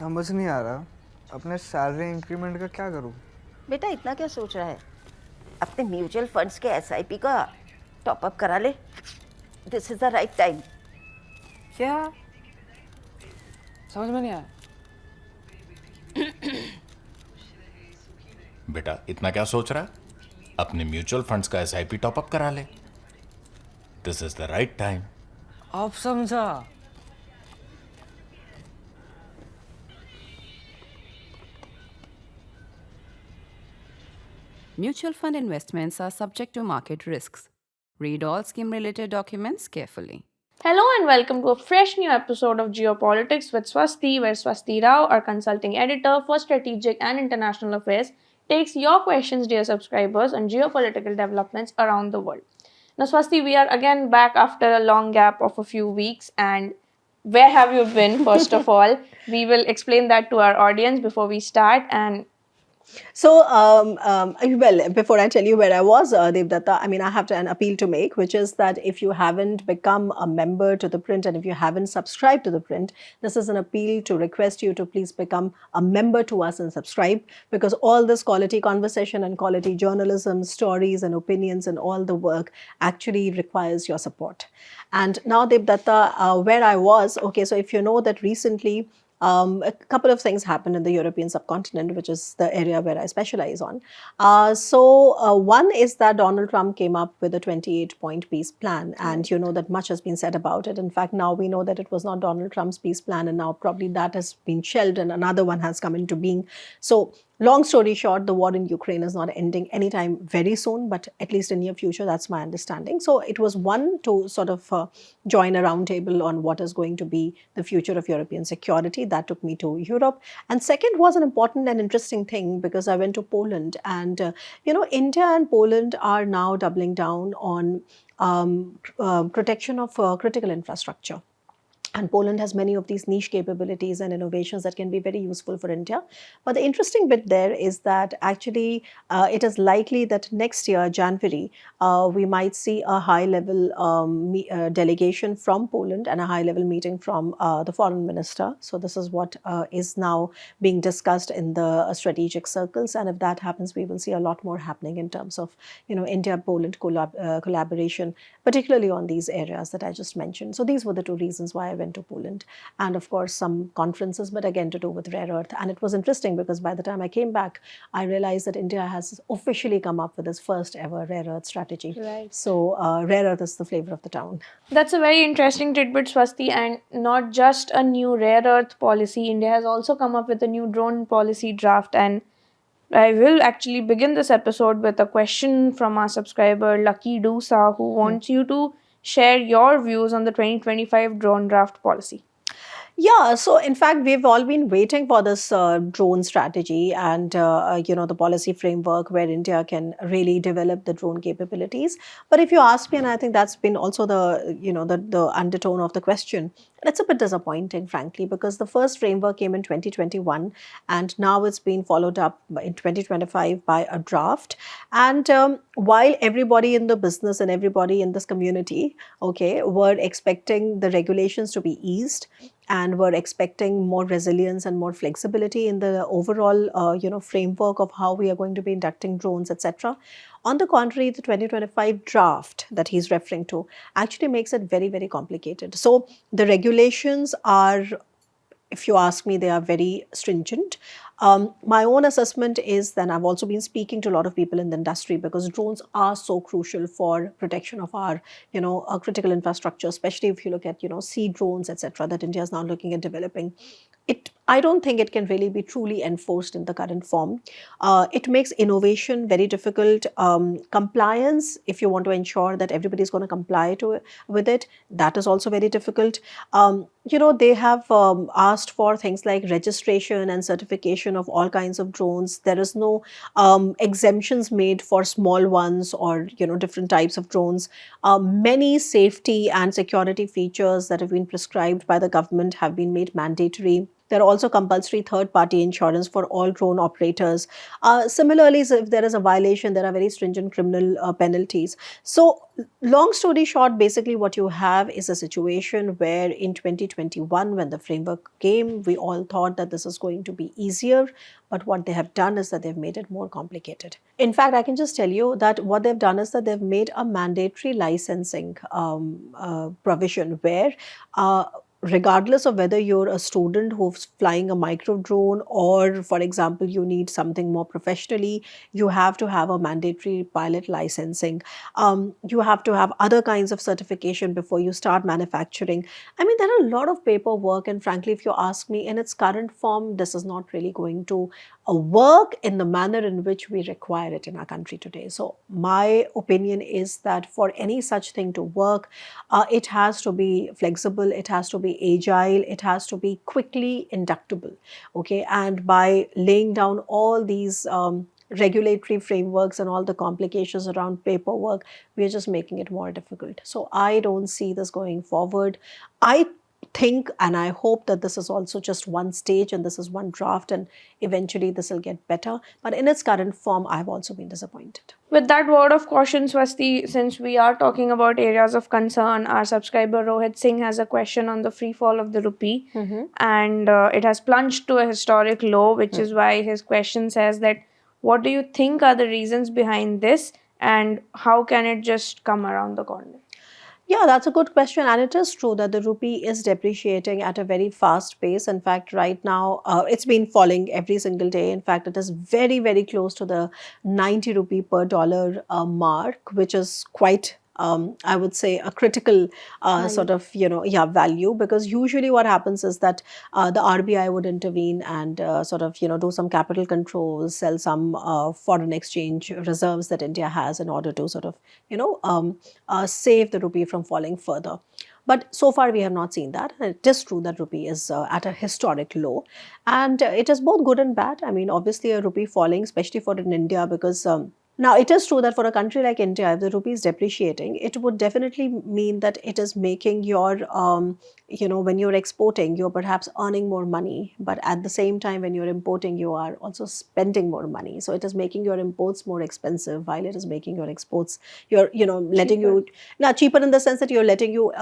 समझ नहीं आ रहा अपने सैलरी इंक्रीमेंट का क्या करूं। बेटा इतना क्या सोच रहा है? अपने म्यूचुअल फंड्स के एसआईपी का टॉपअप करा ले. This is the right time. क्या? समझ में नहीं आया. बेटा इतना क्या सोच रहा है? अपने म्यूचुअल फंड्स का एसआईपी टॉपअप करा ले. This is the right time. अब समझा. Mutual fund investments are subject to market risks. Read all scheme related documents carefully. Hello and welcome to a fresh new episode of Geopolitics with Swasti, where Swasti Rao, our consulting editor for strategic and international affairs, takes your questions, dear subscribers, on geopolitical developments around the world. Now, Swasti, we are again back after a long gap of a few weeks, and where have you been, first of all? We will explain that to our audience before we start, and So, well, before I tell you where I was, Debdutta, I mean, I have an appeal to make, which is that if you haven't become a member to ThePrint and if you haven't subscribed to ThePrint, this is an appeal to request you to please become a member to us and subscribe, because all this quality conversation and quality journalism, stories and opinions and all the work actually requires your support. And now, Debdutta, where I was, okay, so if you know that recently, a couple of things happened in the European subcontinent, which is the area where I specialize on. One is that Donald Trump came up with a 28-point peace plan, and you know that much has been said about it. In fact, now we know that it was not Donald Trump's peace plan, and now probably that has been shelved and another one has come into being. So, long story short, the war in Ukraine is not ending anytime very soon, but at least in near future, that's my understanding. So it was one to sort of join a roundtable on what is going to be the future of European security. That took me to Europe. And second was an important and interesting thing, because I went to Poland, and India and Poland are now doubling down on protection of critical infrastructure. And Poland has many of these niche capabilities and innovations that can be very useful for India. But the interesting bit there is that actually it is likely that next year, January, we might see a high-level delegation from Poland and a high-level meeting from the foreign minister. So this is what is now being discussed in the strategic circles. And if that happens, we will see a lot more happening in terms of, India-Poland collaboration, particularly on these areas that I just mentioned. So these were the two reasons why I went to Poland, and of course some conferences, but again to do with rare earth. And it was interesting because by the time I came back, I realized that India has officially come up with its first ever rare earth strategy. Right. So rare earth is the flavor of the town. that's a very interesting tidbit, Swasti. And not just a new rare earth policy, India has also come up with a new drone policy draft. And I will actually begin this episode with a question from our subscriber, Lucky Dusa, who wants you to share your views on the 2025 drone draft policy. Yeah, so in fact, we've all been waiting for this drone strategy and, the policy framework where India can really develop the drone capabilities. But if you ask me, and I think that's been also the undertone of the question, it's a bit disappointing, frankly, because the first framework came in 2021 and now it's been followed up in 2025 by a draft. And while everybody in the business and everybody in this community, okay, were expecting the regulations to be eased, and we're expecting more resilience and more flexibility in the overall, framework of how we are going to be inducting drones, etc. On the contrary, the 2025 draft that he's referring to actually makes it very, very complicated. So the regulations are, if you ask me, they are very stringent. My own assessment is that I've also been speaking to a lot of people in the industry, because drones are so crucial for protection of our, our critical infrastructure, especially if you look at, sea drones, etc., that India is now looking at developing. I don't think it can really be truly enforced in the current form. It makes innovation very difficult. Compliance, if you want to ensure that everybody is going to comply with it, that is also very difficult. They have asked for things like registration and certification of all kinds of drones. There is no exemptions made for small ones or, different types of drones. Many safety and security features that have been prescribed by the government have been made mandatory. There are also compulsory third-party insurance for all drone operators. Similarly, so if there is a violation, there are very stringent criminal penalties. So, long story short, basically what you have is a situation where in 2021, when the framework came, we all thought that this is going to be easier. But what they have done is that they've made it more complicated. In fact, I can just tell you that what they've done is that they've made a mandatory licensing provision where regardless of whether you're a student who's flying a micro drone or, for example, you need something more professionally, you have to have a mandatory pilot licensing. You have to have other kinds of certification before you start manufacturing. I mean, there are a lot of paperwork, and frankly, if you ask me, in its current form, this is not really going to work in the manner in which we require it in our country today. So, my opinion is that for any such thing to work, it has to be flexible, it has to be agile, it has to be quickly inductible. Okay, and by laying down all these regulatory frameworks and all the complications around paperwork, we are just making it more difficult. So I don't see this going forward. I think and I hope that this is also just one stage and this is one draft, and eventually this will get better. But in its current form, I've also been disappointed. With that word of caution, Swasti, since we are talking about areas of concern, our subscriber Rohit Singh has a question on the free fall of the rupee, and it has plunged to a historic low, which is why his question says that what do you think are the reasons behind this, and how can it just come around the corner? Yeah, that's a good question. And it is true that the rupee is depreciating at a very fast pace. In fact, right now, it's been falling every single day. In fact, it is very, very close to the 90 rupee per dollar mark, which is quite I would say a critical sort of, value, because usually what happens is that the RBI would intervene and sort of, do some capital controls, sell some foreign exchange reserves that India has in order to sort of, save the rupee from falling further. But so far, we have not seen that. And it is true that rupee is at a historic low. And it is both good and bad. I mean, obviously, a rupee falling, especially for in India, because now, it is true that for a country like India, if the rupee is depreciating, it would definitely mean that it is making your, when you're exporting, you're perhaps earning more money. But at the same time, when you're importing, you are also spending more money. So it is making your imports more expensive while it is making your exports, letting you, now cheaper in the sense that you're letting you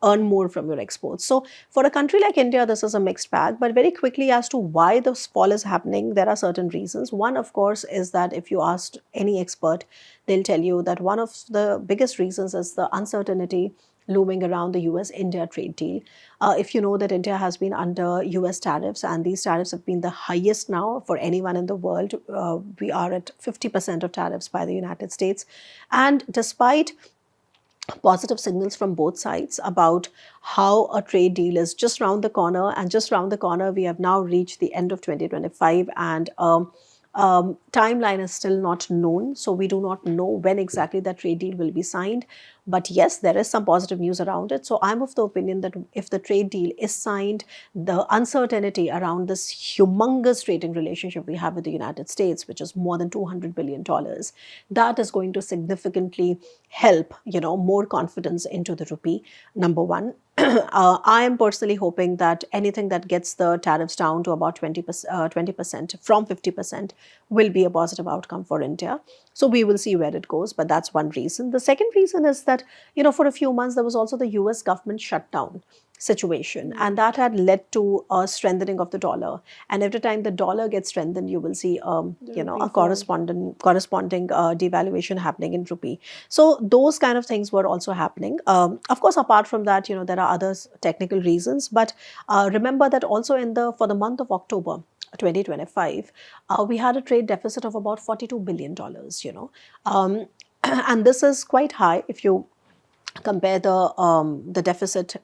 earn more from your exports. So for a country like India, this is a mixed bag. But very quickly, as to why this fall is happening, there are certain reasons. One, of course, is that if you asked any expert, they'll tell you that one of the biggest reasons is the uncertainty looming around the US-India trade deal. If you know that India has been under US tariffs, and these tariffs have been the highest now for anyone in the world. We are at 50% of tariffs by the United States. And despite positive signals from both sides about how a trade deal is just round the corner, and just round the corner, we have now reached the end of 2025, and timeline is still not known. So we do not know when exactly that trade deal will be signed. But yes, there is some positive news around it. So I'm of the opinion that if the trade deal is signed, the uncertainty around this humongous trading relationship we have with the United States, which is more than $200 billion, that is going to significantly help, more confidence into the rupee, number one. I am personally hoping that anything that gets the tariffs down to about 20% from 50% will be a positive outcome for India. So we will see where it goes, but that's one reason. The second reason is that, for a few months, there was also the US government shutdown situation, and that had led to a strengthening of the dollar. And every time the dollar gets strengthened, you will see, a corresponding devaluation happening in rupee. So those kind of things were also happening. Of course, apart from that, there are other technical reasons. But remember that also for the month of October 2025, we had a trade deficit of about $42 billion, and this is quite high if you compare the deficit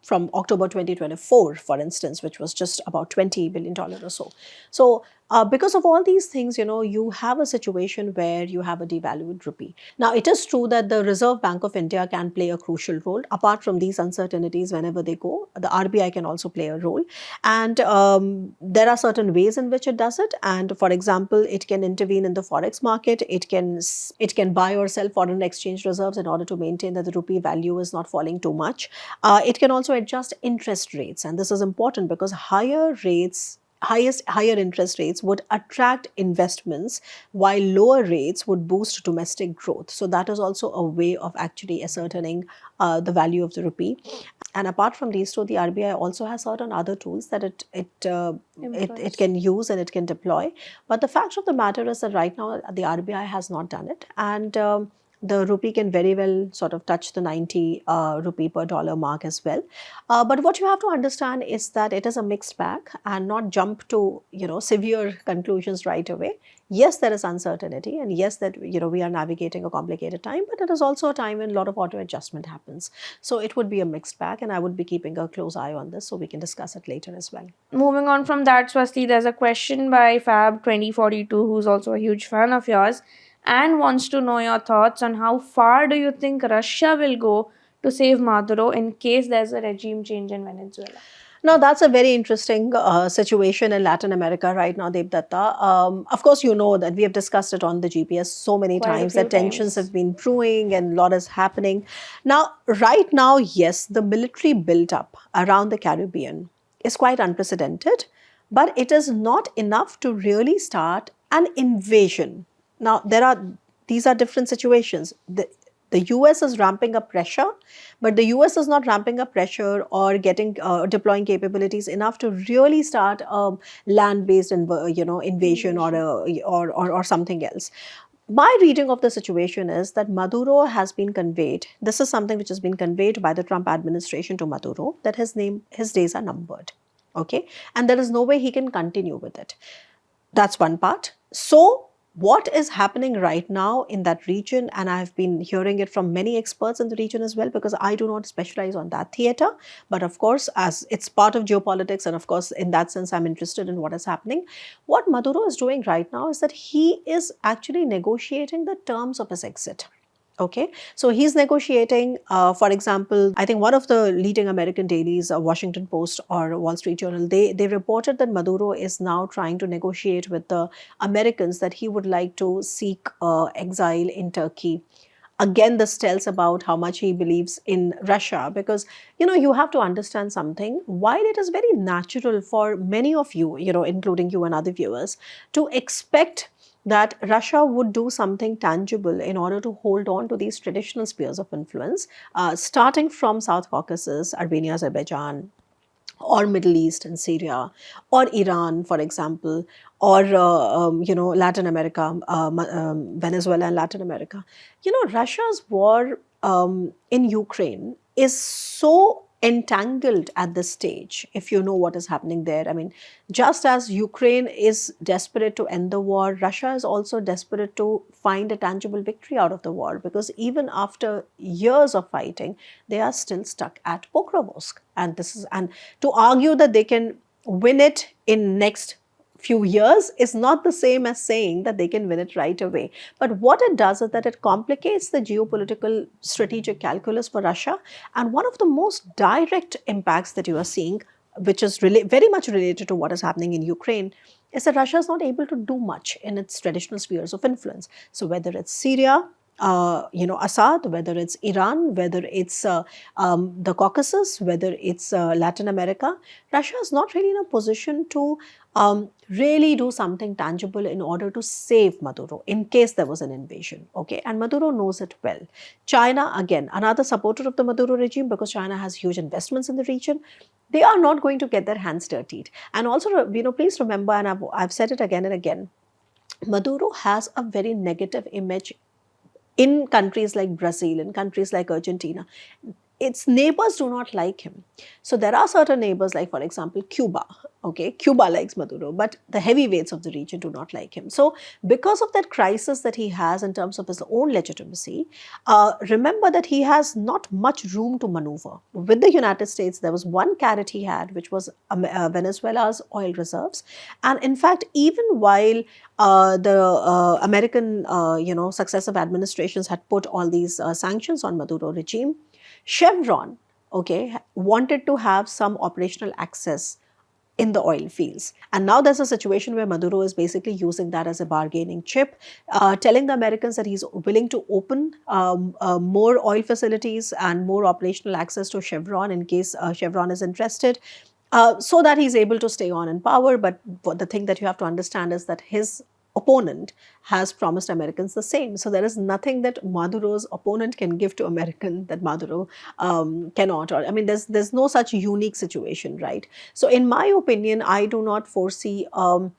from October 2024, for instance, which was just about $20 billion or so. So Because of all these things, you have a situation where you have a devalued rupee. Now, it is true that the Reserve Bank of India can play a crucial role. Apart from these uncertainties, whenever they go, the RBI can also play a role. And there are certain ways in which it does it. And for example, it can intervene in the forex market. It can buy or sell foreign exchange reserves in order to maintain that the rupee value is not falling too much. It can also adjust interest rates. And this is important because higher interest rates would attract investments, while lower rates would boost domestic growth. So that is also a way of actually ascertaining the value of the rupee. And apart from these two, the RBI also has certain other tools that it can use and it can deploy. But the fact of the matter is that right now the RBI has not done it, and the rupee can very well sort of touch the 90 rupee per dollar mark as well. But what you have to understand is that it is a mixed bag, and not jump to severe conclusions right away. Yes, there is uncertainty, and yes, that we are navigating a complicated time, but it is also a time when a lot of auto adjustment happens. So it would be a mixed bag, and I would be keeping a close eye on this, so we can discuss it later as well. Moving on from that, Swasti, there's a question by Fab2042, who's also a huge fan of yours, and wants to know your thoughts on how far do you think Russia will go to save Maduro in case there's a regime change in Venezuela? Now, that's a very interesting situation in Latin America right now, Debdutta. Of course, you know that we have discussed it on the GPS so many Quite a times few that tensions times. have been brewing and a lot is happening. Now, right now, yes, the military build-up around the Caribbean is quite unprecedented, but it is not enough to really start an invasion. Now, these are different situations. The US is ramping up pressure, but the US is not ramping up pressure or deploying capabilities enough to really start a land-based invasion or something else. My reading of the situation is that Maduro has been conveyed. This is something which has been conveyed by the Trump administration to Maduro, that his days are numbered. Okay, and there is no way he can continue with it. That's one part. So what is happening right now in that region, and I've been hearing it from many experts in the region as well, because I do not specialize on that theater, but of course, as it's part of geopolitics, and of course, in that sense, I'm interested in what is happening. What Maduro is doing right now is that he is actually negotiating the terms of his exit. Okay, so he's negotiating, for example, I think one of the leading American dailies, Washington Post or Wall Street Journal, they reported that Maduro is now trying to negotiate with the Americans that he would like to seek exile in Turkey. Again, this tells about how much he believes in Russia, because you have to understand something. While it is very natural for many of you, including you and other viewers, to expect that Russia would do something tangible in order to hold on to these traditional spheres of influence, starting from South Caucasus, Armenia, Azerbaijan, or Middle East and Syria, or Iran, for example, or Latin America, Venezuela and Latin America. Russia's war in Ukraine is so entangled at this stage, if you know what is happening there. I mean, just as Ukraine is desperate to end the war, Russia is also desperate to find a tangible victory out of the war, because even after years of fighting, they are still stuck at Pokrovsk. And to argue that they can win it in next few years is not the same as saying that they can win it right away. But what it does is that it complicates the geopolitical strategic calculus for Russia. And one of the most direct impacts that you are seeing, which is very much related to what is happening in Ukraine, is that Russia is not able to do much in its traditional spheres of influence. So whether it's Syria, Assad, whether it's Iran, whether it's the Caucasus, whether it's Latin America, Russia is not really in a position to really do something tangible in order to save Maduro in case there was an invasion. Okay, and Maduro knows it well. China, again, another supporter of the Maduro regime, because China has huge investments in the region. They are not going to get their hands dirtied. And also, please remember, and I've said it again and again, Maduro has a very negative image in countries like Brazil, in countries like Argentina. its neighbors do not like him. So there are certain neighbors, like for example Cuba. Okay, Cuba likes Maduro, but the heavyweights of the region do not like him. So because of that crisis that he has in terms of his own legitimacy, remember that he has not much room to maneuver. With the United States, there was one carrot he had, which was Venezuela's oil reserves. And in fact, even while the American, successive administrations had put all these sanctions on Maduro regime, Chevron, okay, wanted to have some operational access in the oil fields. And now there's a situation where Maduro is basically using that as a bargaining chip, telling the Americans that he's willing to open more oil facilities and more operational access to Chevron in case Chevron is interested. So that he's able to stay on in power. But the thing that you have to understand is that his opponent has promised Americans the same. So there is nothing that Maduro's opponent can give to American that Maduro cannot. Or I mean, there's no such unique situation, right? So in my opinion, I do not foresee a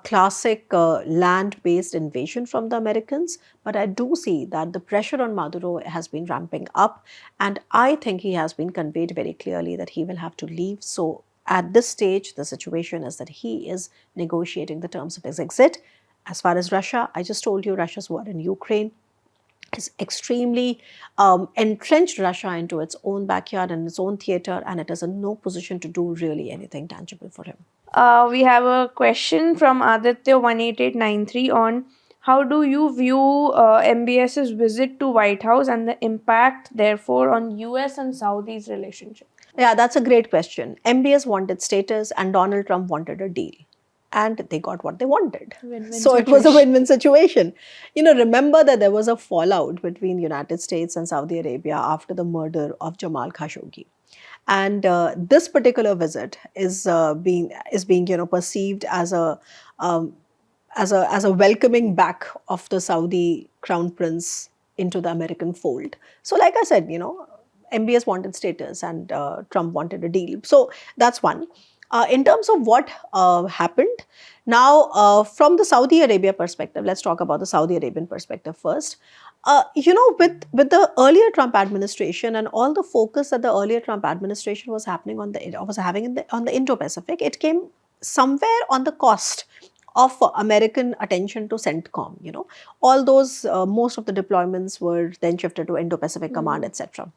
classic land-based invasion from the Americans, but I do see that the pressure on Maduro has been ramping up, and I think he has been conveyed very clearly that he will have to leave. So at this stage, the situation is that he is negotiating the terms of his exit. As far as Russia, I just told you Russia's war in Ukraine has extremely entrenched Russia into its own backyard and its own theater, and it is in no position to do really anything tangible for him. We have a question from Aditya18893 on how do you view MBS's visit to White House and the impact, therefore, on US and Saudi's relationship? Yeah, that's a great question. MBS wanted status and Donald Trump wanted a deal. And they got what they wanted. Win-win So it was a win-win situation. Remember that there was a fallout between United States and Saudi Arabia after the murder of Jamal Khashoggi. And this particular visit is being perceived as a welcoming back of the Saudi crown prince into the American fold. So like I said, MBS wanted status and Trump wanted a deal. So that's one. In terms of what happened, now from the Saudi Arabia perspective, let's talk about the Saudi Arabian perspective first. With the earlier Trump administration and all the focus that the earlier Trump administration was having on the Indo-Pacific, it came somewhere on the cost of American attention to CENTCOM. All those most of the deployments were then shifted to Indo-Pacific Command, etc.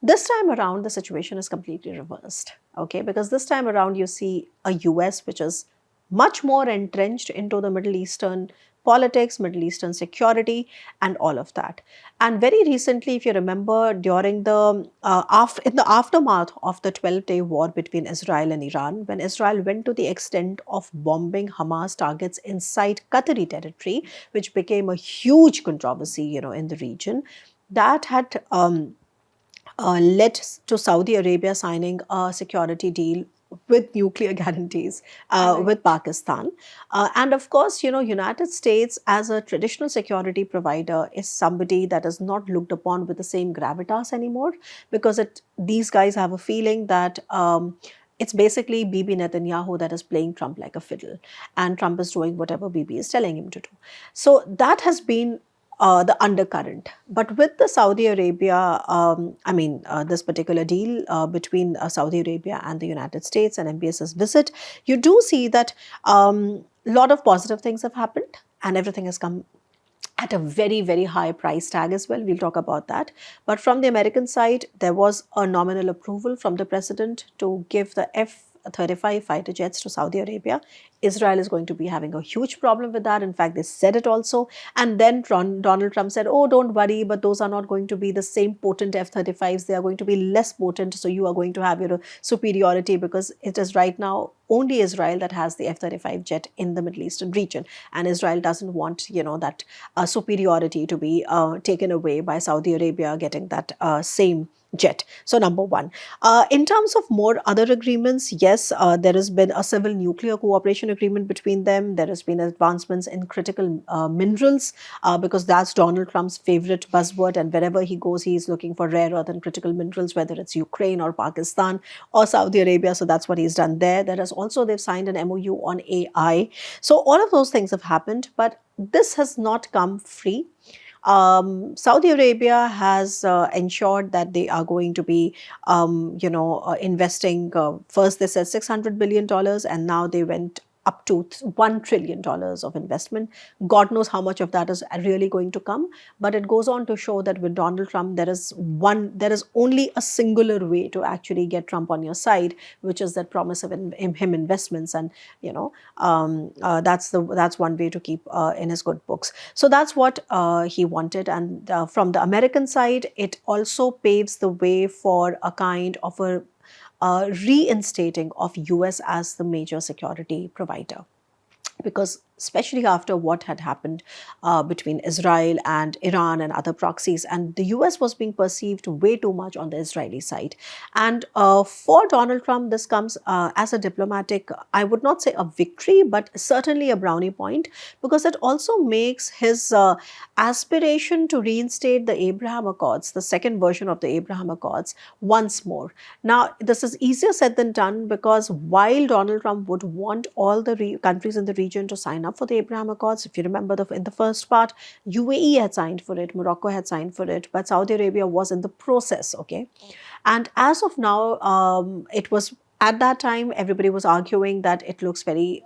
This time around, the situation is completely reversed, okay? Because this time around, you see a US which is much more entrenched into the Middle Eastern politics, Middle Eastern security, and all of that. And very recently, if you remember, during in the aftermath of the 12-day war between Israel and Iran, when Israel went to the extent of bombing Hamas targets inside Qatari territory, which became a huge controversy, in the region, that had led to Saudi Arabia signing a security deal with nuclear guarantees with Pakistan. And of course, United States as a traditional security provider is somebody that is not looked upon with the same gravitas anymore, because these guys have a feeling that it's basically Bibi Netanyahu that is playing Trump like a fiddle, and Trump is doing whatever Bibi is telling him to do. So that has been the undercurrent. But with the Saudi Arabia, this particular deal between Saudi Arabia and the United States and MBS's visit, you do see that a lot of positive things have happened, and everything has come at a very, very high price tag as well. We'll talk about that. But from the American side, there was a nominal approval from the president to give the F-35 fighter jets to Saudi Arabia. Israel is going to be having a huge problem with that. In fact, they said it also. And then Donald Trump said, oh, don't worry, but those are not going to be the same potent F-35s. They are going to be less potent. So you are going to have your superiority, because it is right now only Israel that has the F-35 jet in the Middle Eastern region. And Israel doesn't want, that superiority to be taken away by Saudi Arabia getting that same jet. So number one. In terms of more other agreements, yes, there has been a civil nuclear cooperation agreement between them. There has been advancements in critical minerals, because that's Donald Trump's favorite buzzword, and wherever he goes, he's looking for rare earth and critical minerals, whether it's Ukraine or Pakistan or Saudi Arabia. So that's what he's done there. They've signed an MOU on AI. So all of those things have happened, but this has not come free. Saudi Arabia has ensured that they are going to be, investing. First, they said $600 billion, and now they went up to $1 trillion of investment. God knows how much of that is really going to come. But it goes on to show that with Donald Trump, there is only a singular way to actually get Trump on your side, which is that promise of him investments, and that's one way to keep in his good books. So that's what he wanted, and from the American side, it also paves the way for a kind of a reinstating of US as the major security provider, because especially after what had happened between Israel and Iran and other proxies, and the US was being perceived way too much on the Israeli side. And for Donald Trump, this comes as a diplomatic, I would not say a victory, but certainly a brownie point, because it also makes his aspiration to reinstate the Abraham Accords, the second version of the Abraham Accords, once more. Now, this is easier said than done, because while Donald Trump would want all the countries in the region to sign up for the Abraham Accords, if you remember in the first part, UAE had signed for it, Morocco had signed for it, but Saudi Arabia was in the process, okay? And as of now, it was at that time, everybody was arguing that it looks very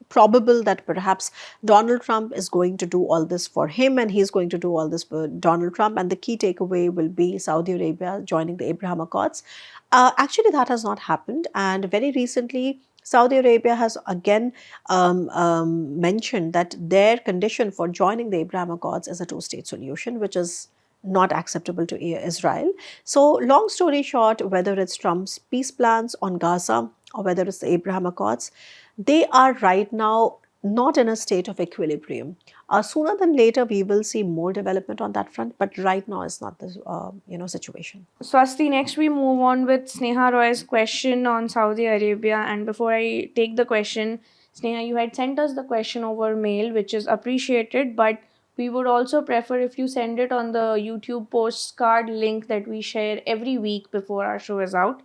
probable that perhaps Donald Trump is going to do all this for him, and he's going to do all this for Donald Trump, and the key takeaway will be Saudi Arabia joining the Abraham Accords. Actually, that has not happened, and very recently, Saudi Arabia has again mentioned that their condition for joining the Abraham Accords is a two-state solution, which is not acceptable to Israel. So, long story short, whether it's Trump's peace plans on Gaza or whether it's the Abraham Accords, they are right now not in a state of equilibrium. Sooner than later, we will see more development on that front, but right now is not the situation. Swasti, next we move on with Sneha Roy's question on Saudi Arabia. And before I take the question, Sneha, you had sent us the question over mail, which is appreciated, but we would also prefer if you send it on the YouTube postcard link that we share every week before our show is out.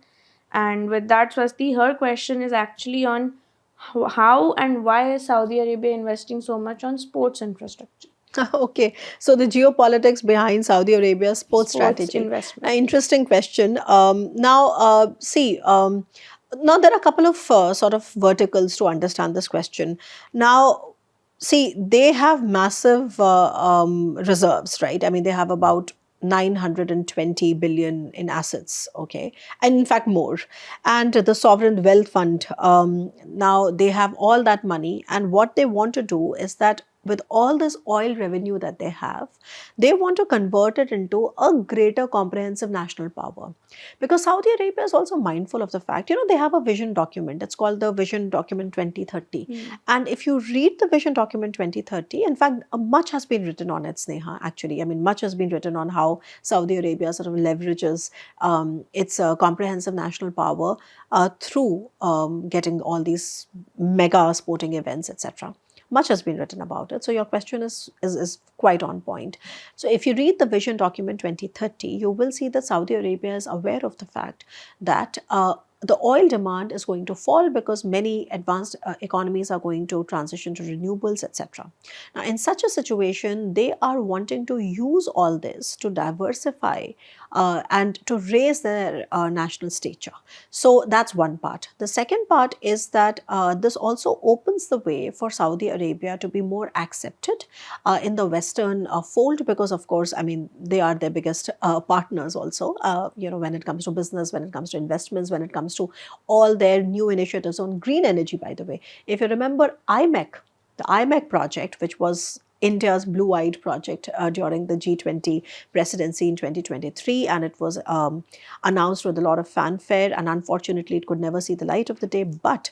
And with that, Swasti, her question is actually on how and why is Saudi Arabia investing so much on sports infrastructure? Okay, so the geopolitics behind Saudi Arabia's sports strategy. Investment. Interesting question. Now, now there are a couple of sort of verticals to understand this question. Now, see, they have massive reserves, right? I mean, they have about 920 billion in assets, okay, and in fact more. And the sovereign wealth fund, now they have all that money, and what they want to do is that with all this oil revenue that they have, they want to convert it into a greater comprehensive national power. Because Saudi Arabia is also mindful of the fact, they have a vision document. It's called the Vision Document 2030. And if you read the Vision Document 2030, in fact, much has been written on it, Sneha, actually. I mean, much has been written on how Saudi Arabia sort of leverages its comprehensive national power through getting all these mega sporting events, etc. Much has been written about it. So your question is quite on point. So if you read the Vision Document 2030, you will see that Saudi Arabia is aware of the fact that the oil demand is going to fall because many advanced economies are going to transition to renewables, etc. Now, in such a situation, they are wanting to use all this to diversify and to raise their national stature. So that's one part. The second part is that this also opens the way for Saudi Arabia to be more accepted in the Western fold, because, of course, I mean, they are their biggest partners also, when it comes to business, when it comes to investments, when it comes to all their new initiatives on green energy, by the way. If you remember the IMEC project, which was India's blue-eyed project during the G20 presidency in 2023, and it was announced with a lot of fanfare, and unfortunately it could never see the light of the day, but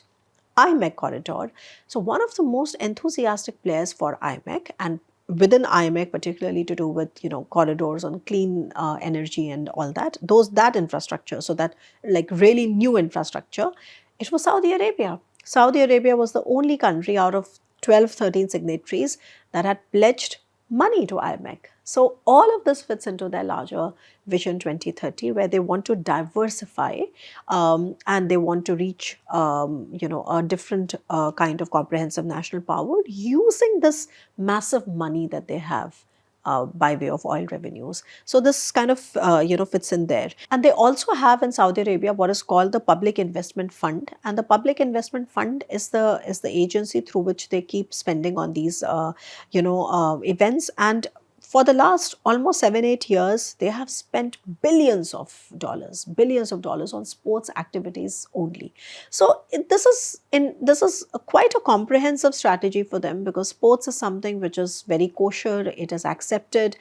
IMEC corridor. So one of the most enthusiastic players for IMEC, and within IMEC particularly to do with corridors on clean energy and all that infrastructure, so that like really new infrastructure, it was Saudi Arabia. Saudi Arabia was the only country out of 12, 13 signatories that had pledged money to IMEC. So all of this fits into their larger Vision 2030, where they want to diversify and they want to reach, a different kind of comprehensive national power using this massive money that they have by way of oil revenues. So this kind of fits in there. And they also have in Saudi Arabia what is called the Public Investment Fund, and the Public Investment Fund is the agency through which they keep spending on these events. And for the last almost 7-8 years, they have spent billions of dollars on sports activities only. So this is quite a comprehensive strategy for them, because sports is something which is very kosher, it is accepted.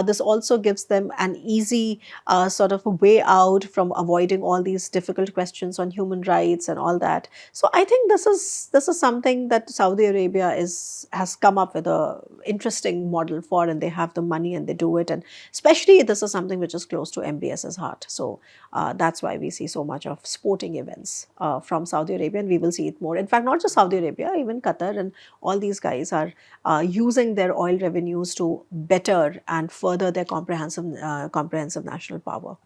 This also gives them an easy sort of a way out from avoiding all these difficult questions on human rights and all that. So I think this is something that Saudi Arabia has come up with a interesting model for, and they have the money and they do it. And especially this is something which is close to MBS's heart. So that's why we see so much of sporting events from Saudi Arabia, and we will see it more. In fact, not just Saudi Arabia, even Qatar and all these guys are using their oil revenues to better and further their comprehensive national power.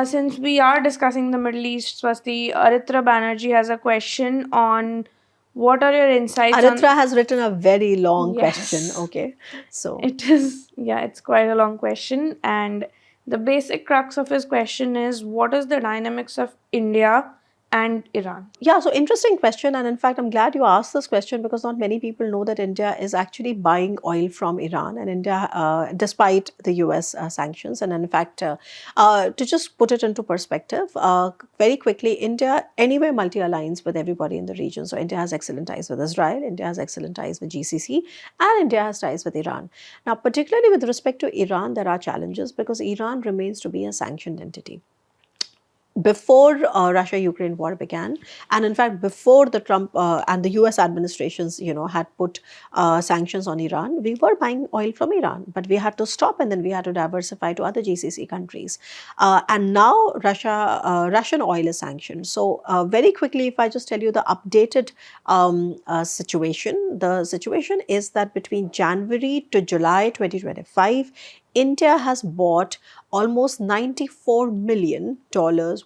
Since we are discussing the Middle East, Swasti, Aritra Banerjee has a question on what are your insights Aritra on... has written a very long Yes. question. Okay, so It is, yeah, it's quite a long question. And the basic crux of his question is, what is the dynamics of India and Iran? yeah, so interesting question. And in fact, I'm glad you asked this question, because not many people know that India is actually buying oil from Iran, and India, despite the US sanctions. And in fact, to just put it into perspective, very quickly, India anyway multi-aligns with everybody in the region. So India has excellent ties with Israel, India has excellent ties with GCC, and India has ties with Iran. Now, particularly with respect to Iran, there are challenges, because Iran remains to be a sanctioned entity. Before Russia-Ukraine war began, and in fact before the Trump and the US administrations had put sanctions on Iran, we were buying oil from Iran, but we had to stop, and then we had to diversify to other GCC countries. And now Russian oil is sanctioned. So very quickly, if I just tell you the updated situation, the situation is that between January to July 2025, India has bought almost $94 million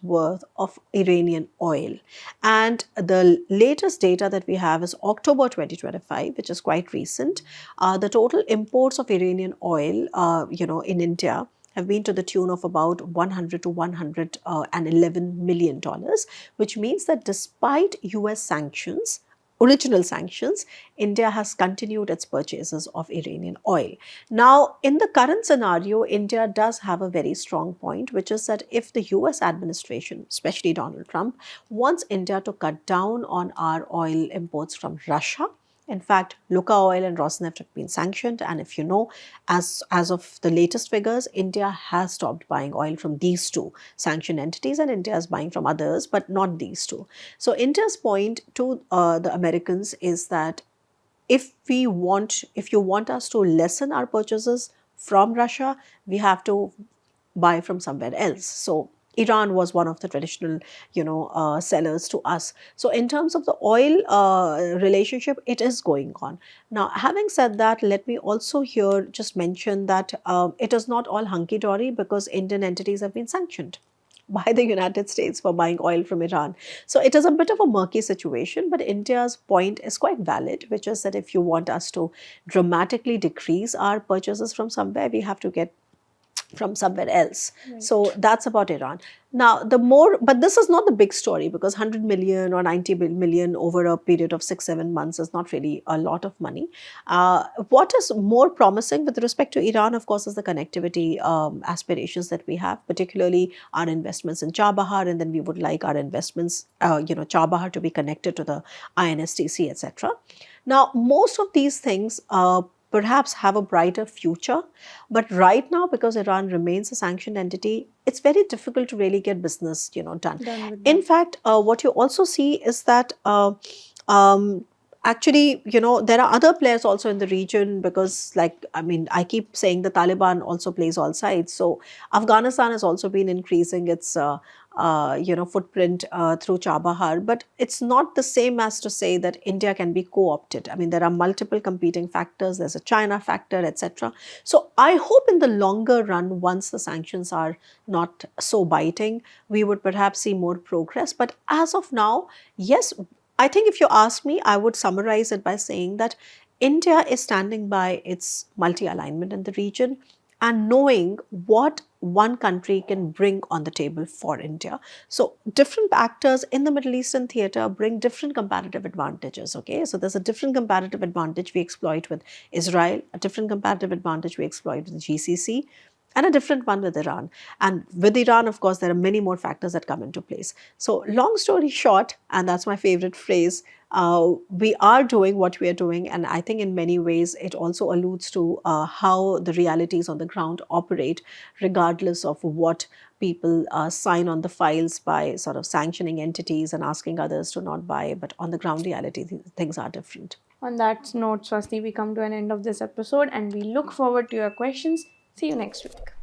worth of Iranian oil. And the latest data that we have is October 2025, which is quite recent. The total imports of Iranian oil, in India have been to the tune of about $100 to $111 million, which means that despite US sanctions, original sanctions, India has continued its purchases of Iranian oil. Now, in the current scenario, India does have a very strong point, which is that if the US administration, especially Donald Trump, wants India to cut down on our oil imports from Russia. In fact, Lukoil and Rosneft have been sanctioned, and if you know, as of the latest figures, India has stopped buying oil from these two sanctioned entities, and India is buying from others, but not these two. So India's point to the Americans is that if you want us to lessen our purchases from Russia, we have to buy from somewhere else. So Iran was one of the traditional, sellers to us. So in terms of the oil relationship, it is going on. Now, having said that, let me also here just mention that it is not all hunky-dory, because Indian entities have been sanctioned by the United States for buying oil from Iran. So it is a bit of a murky situation, but India's point is quite valid, which is that if you want us to dramatically decrease our purchases from somewhere, we have to get from somewhere else. Right. So that's about Iran. Now, but this is not the big story, because 100 million or 90 million over a period of 6-7 months is not really a lot of money. What is more promising with respect to Iran, of course, is the connectivity aspirations that we have, particularly our investments in Chabahar, and then we would like our investments, Chabahar to be connected to the INSTC, etc. Now, most of these things perhaps have a brighter future. But right now, because Iran remains a sanctioned entity, it's very difficult to really get business, done. In fact, what you also see is that actually, there are other players also in the region, because I keep saying the Taliban also plays all sides. So Afghanistan has also been increasing its footprint through Chabahar, but it's not the same as to say that India can be co-opted. I mean, there are multiple competing factors. There's a China factor, etc. So I hope in the longer run, once the sanctions are not so biting, we would perhaps see more progress. But as of now, yes, I think if you ask me, I would summarize it by saying that India is standing by its multi-alignment in the region. and knowing what one country can bring on the table for India. So different actors in the Middle Eastern theater bring different comparative advantages, okay? So there's a different comparative advantage we exploit with Israel, a different comparative advantage we exploit with the GCC, and a different one with Iran. And with Iran, of course, there are many more factors that come into place. So long story short, and that's my favorite phrase, we are doing what we are doing, and I think in many ways it also alludes to how the realities on the ground operate, regardless of what people sign on the files by sort of sanctioning entities and asking others to not buy. But on the ground reality, things are different. On that note, Swasti, we come to an end of this episode and we look forward to your questions. See you next week.